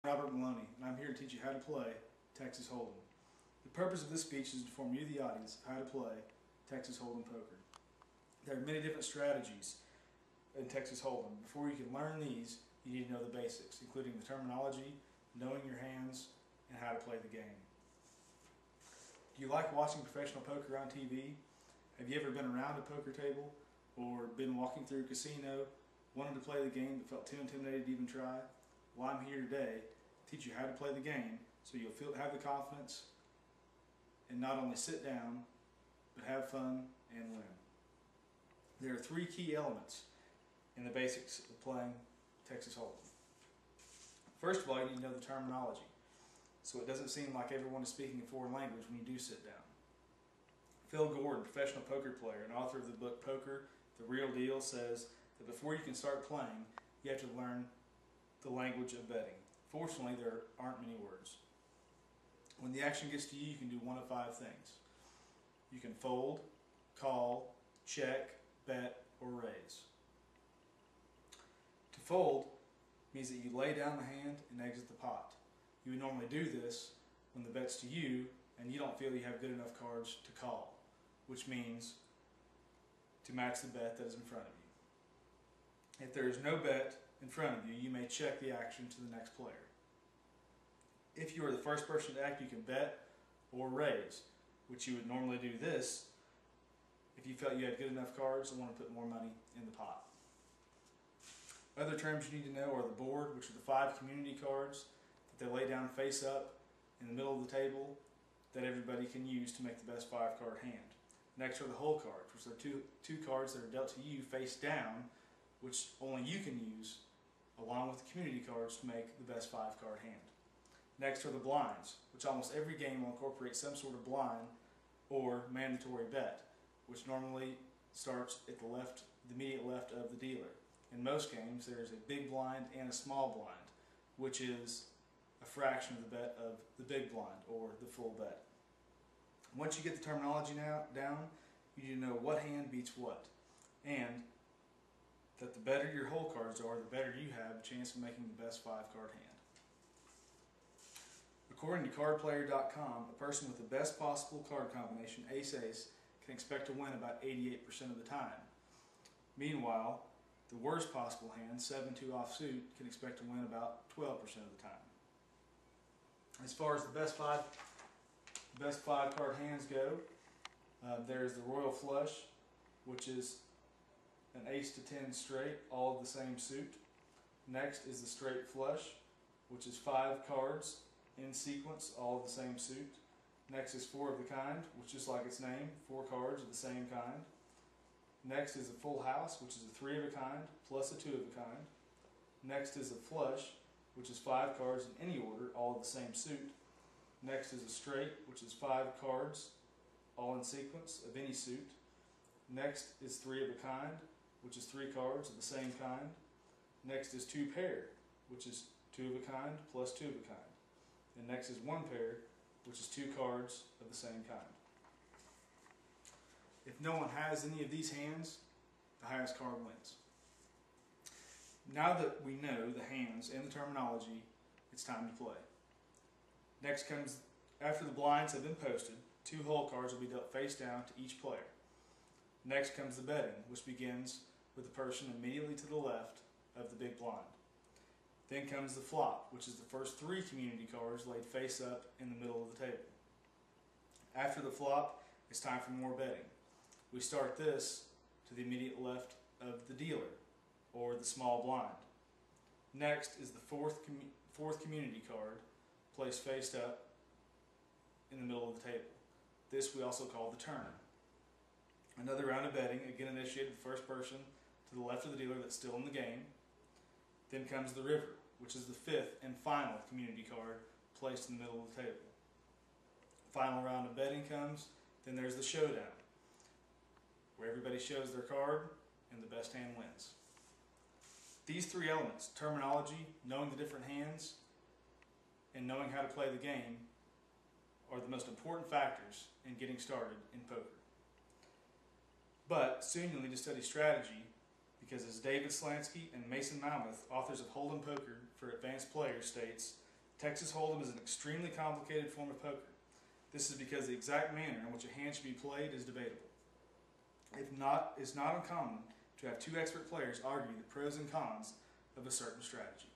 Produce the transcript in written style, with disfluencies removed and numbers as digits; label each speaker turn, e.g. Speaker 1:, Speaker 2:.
Speaker 1: Robert Maloney, and I'm here to teach you how to play Texas Hold'em. The purpose of this speech is to inform you, the audience, of how to play Texas Hold'em poker. There are many different strategies in Texas Hold'em. Before you can learn these, you need to know the basics, including the terminology, knowing your hands, and how to play the game. Do you like watching professional poker on TV? Have you ever been around a poker table or been walking through a casino, wanted to play the game but felt too intimidated to even try? Well, I'm here today to teach you how to play the game so you'll have the confidence and not only sit down, but have fun and win. There are three key elements in the basics of playing Texas Hold'em. First of all, you need to know the terminology, so it doesn't seem like everyone is speaking a foreign language when you do sit down. Phil Gordon, professional poker player and author of the book Poker, The Real Deal, says that before you can start playing, you have to learn the language of betting. Fortunately, there aren't many words. When the action gets to you, you can do one of five things. You can fold, call, check, bet, or raise. To fold means that you lay down the hand and exit the pot. You would normally do this when the bet's to you and you don't feel you have good enough cards to call, which means to match the bet that is in front of you. If there is no bet in front of you, you may check the action to the next player. If you are the first person to act, you can bet or raise, which you would normally do this if you felt you had good enough cards and want to put more money in the pot. Other terms you need to know are the board, which are the 5 community cards that they lay down face up in the middle of the table that everybody can use to make the best 5-card hand. Next are the hole cards, which are two cards that are dealt to you face down, which only you can use, along with the community cards to make the best 5-card hand. Next are the blinds, which almost every game will incorporate some sort of blind or mandatory bet, which normally starts at the immediate left of the dealer. In most games, there is a big blind and a small blind, which is a fraction of the bet of the big blind, or the full bet. Once you get the terminology down, you need to know what hand beats what, and that the better your hole cards are, the better you have a chance of making the best 5-card hand. According to cardplayer.com, a person with the best possible card combination, ace-ace, can expect to win about 88% of the time. Meanwhile, the worst possible hand, 7-2 offsuit, can expect to win about 12% of the time. As far as the best 5-card hands go, there's the Royal Flush, which is an ace to 10 straight, all of the same suit. Next is the Straight Flush, which is 5 cards in sequence, all of the same suit. Next is 4 of the kind, which is like its name, 4 cards of the same kind. Next is a Full House, which is a 3 of a kind plus a 2 of a kind. Next is a Flush, which is 5 cards in any order, all of the same suit. Next is a Straight, which is 5 cards, all in sequence of any suit. Next is 3 of a kind, which is 3 cards of the same kind. Next is 2 pair, which is 2 of a kind plus 2 of a kind. And next is 1 pair, which is 2 cards of the same kind. If no one has any of these hands, the highest card wins. Now that we know the hands and the terminology, it's time to play. Next comes, after the blinds have been posted, 2 hole cards will be dealt face down to each player. Next comes the betting, which begins with the person immediately to the left of the big blind. Then comes the flop, which is the first 3 community cards laid face up in the middle of the table. After the flop, it's time for more betting. We start this to the immediate left of the dealer, or the small blind. Next is the fourth community card, placed face up in the middle of the table. This we also call the turn. Another round of betting, again initiated the first person to the left of the dealer that's still in the game. Then comes the river, which is the 5th and final community card placed in the middle of the table. Final round of betting comes, then there's the showdown, where everybody shows their card and the best hand wins. These 3 elements, terminology, knowing the different hands, and knowing how to play the game, are the most important factors in getting started in poker. But soon you'll need to study strategy, because as David Slansky and Mason Malmuth, authors of Hold'em Poker for Advanced Players, states, Texas Hold'em is an extremely complicated form of poker. This is because the exact manner in which a hand should be played is debatable. It's not uncommon to have two expert players argue the pros and cons of a certain strategy.